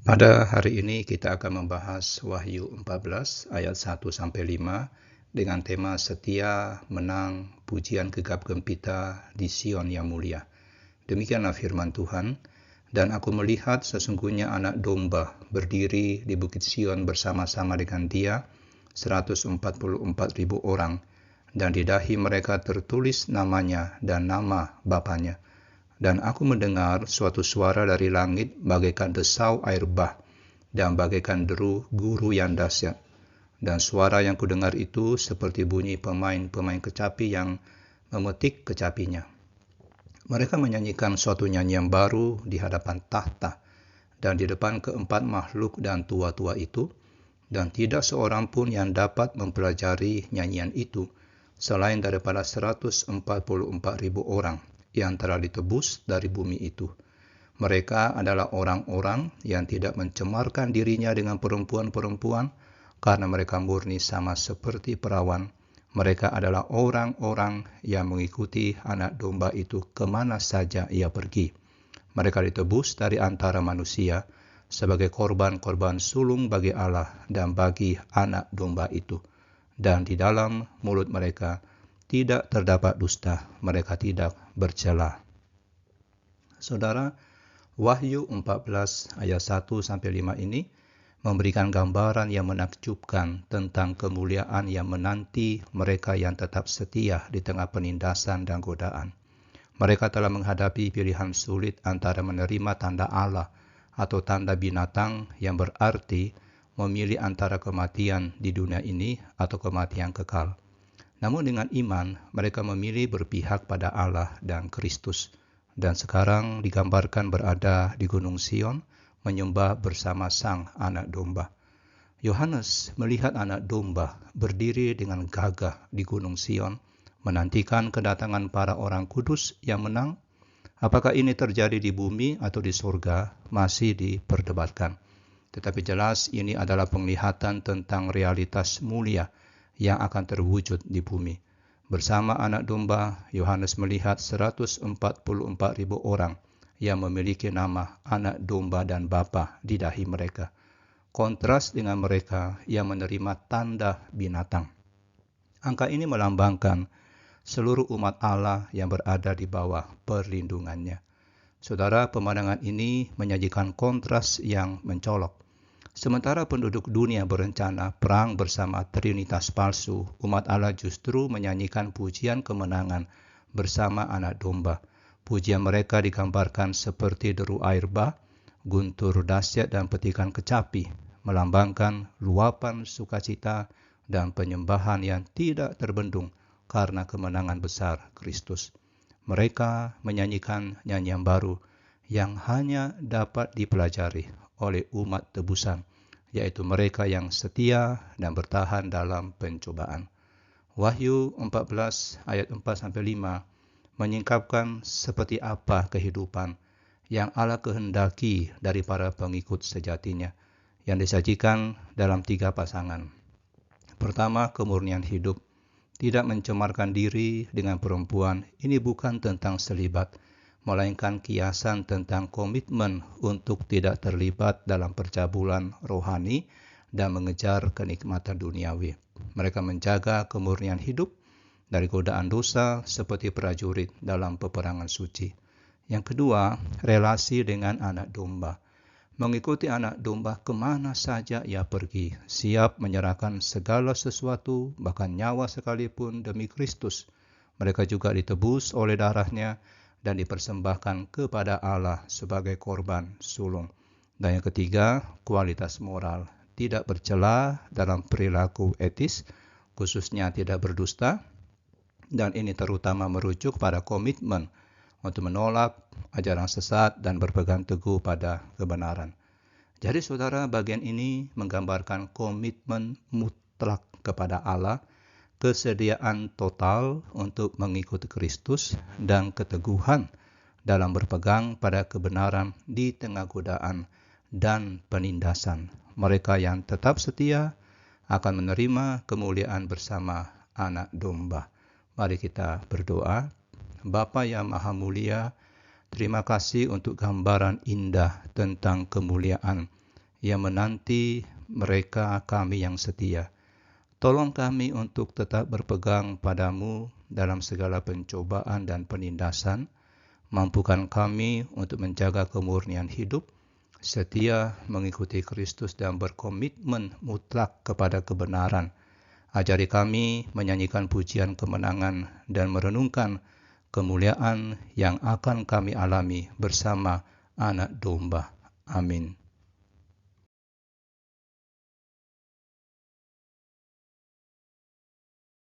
Pada hari ini kita akan membahas Wahyu 14 ayat 1-5 dengan tema setia menang pujian gegap gempita di Sion yang mulia. Demikianlah firman Tuhan, dan aku melihat sesungguhnya anak domba berdiri di bukit Sion bersama-sama dengan dia 144.000 orang, dan di dahi mereka tertulis namanya dan nama Bapanya. Dan aku mendengar suatu suara dari langit bagaikan desau air bah dan bagaikan deru guru yang dahsyat. Dan suara yang kudengar itu seperti bunyi pemain-pemain kecapi yang memetik kecapinya. Mereka menyanyikan suatu nyanyian baru di hadapan tahta dan di depan keempat makhluk dan tua-tua itu, dan tidak seorang pun yang dapat mempelajari nyanyian itu selain daripada 144.000 orang yang telah ditebus dari bumi itu. Mereka adalah orang-orang yang tidak mencemarkan dirinya dengan perempuan-perempuan, karena mereka murni sama seperti perawan. Mereka adalah orang-orang yang mengikuti anak domba itu kemana saja ia pergi. Mereka ditebus dari antara manusia sebagai korban-korban sulung bagi Allah dan bagi anak domba itu. Dan di dalam mulut mereka tidak terdapat dusta, mereka tidak bercela. Saudara, Wahyu 14 ayat 1-5 ini memberikan gambaran yang menakjubkan tentang kemuliaan yang menanti mereka yang tetap setia di tengah penindasan dan godaan. Mereka telah menghadapi pilihan sulit antara menerima tanda Allah atau tanda binatang, yang berarti memilih antara kematian di dunia ini atau kematian kekal. Namun dengan iman, mereka memilih berpihak pada Allah dan Kristus, dan sekarang digambarkan berada di Gunung Sion, menyembah bersama Sang Anak Domba. Yohanes melihat anak domba berdiri dengan gagah di Gunung Sion, menantikan kedatangan para orang kudus yang menang. Apakah ini terjadi di bumi atau di surga masih diperdebatkan. Tetapi jelas ini adalah penglihatan tentang realitas mulia yang akan terwujud di bumi. Bersama anak domba, Yohanes melihat 144.000 orang yang memiliki nama anak domba dan bapa di dahi mereka. Kontras dengan mereka yang menerima tanda binatang. Angka ini melambangkan seluruh umat Allah yang berada di bawah perlindungannya. Saudara, pemandangan ini menyajikan kontras yang mencolok. Sementara penduduk dunia berencana perang bersama trinitas palsu, umat Allah justru menyanyikan pujian kemenangan bersama anak domba. Pujian mereka digambarkan seperti deru air bah, guntur dahsyat dan petikan kecapi, melambangkan luapan sukacita dan penyembahan yang tidak terbendung karena kemenangan besar Kristus. Mereka menyanyikan nyanyian baru yang hanya dapat dipelajari oleh umat tebusan, yaitu mereka yang setia dan bertahan dalam pencobaan. Wahyu 14 ayat 4-5 menyingkapkan seperti apa kehidupan yang Allah kehendaki dari para pengikut sejatinya, yang disajikan dalam 3 pasangan. Pertama, kemurnian hidup. Tidak mencemarkan diri dengan perempuan. Ini bukan tentang selibat, melainkan kiasan tentang komitmen untuk tidak terlibat dalam percabulan rohani dan mengejar kenikmatan duniawi. Mereka menjaga kemurnian hidup dari godaan dosa seperti prajurit dalam peperangan suci. Yang kedua, relasi dengan anak domba. Mengikuti anak domba kemana saja ia pergi, siap menyerahkan segala sesuatu, bahkan nyawa sekalipun demi Kristus. Mereka juga ditebus oleh darahnya dan dipersembahkan kepada Allah sebagai korban sulung. Dan yang ketiga, kualitas moral. Tidak bercela dalam perilaku etis, khususnya tidak berdusta. Dan ini terutama merujuk pada komitmen untuk menolak ajaran sesat dan berpegang teguh pada kebenaran. Jadi saudara, bagian ini menggambarkan komitmen mutlak kepada Allah, kesediaan total untuk mengikuti Kristus, dan keteguhan dalam berpegang pada kebenaran di tengah godaan dan penindasan. Mereka yang tetap setia akan menerima kemuliaan bersama anak domba. Mari kita berdoa. Bapa yang Maha Mulia, terima kasih untuk gambaran indah tentang kemuliaan yang menanti mereka kami yang setia. Tolong kami untuk tetap berpegang padamu dalam segala pencobaan dan penindasan. Mampukan kami untuk menjaga kemurnian hidup, setia mengikuti Kristus dan berkomitmen mutlak kepada kebenaran. Ajari kami menyanyikan pujian kemenangan dan merenungkan kemuliaan yang akan kami alami bersama Anak Domba. Amin.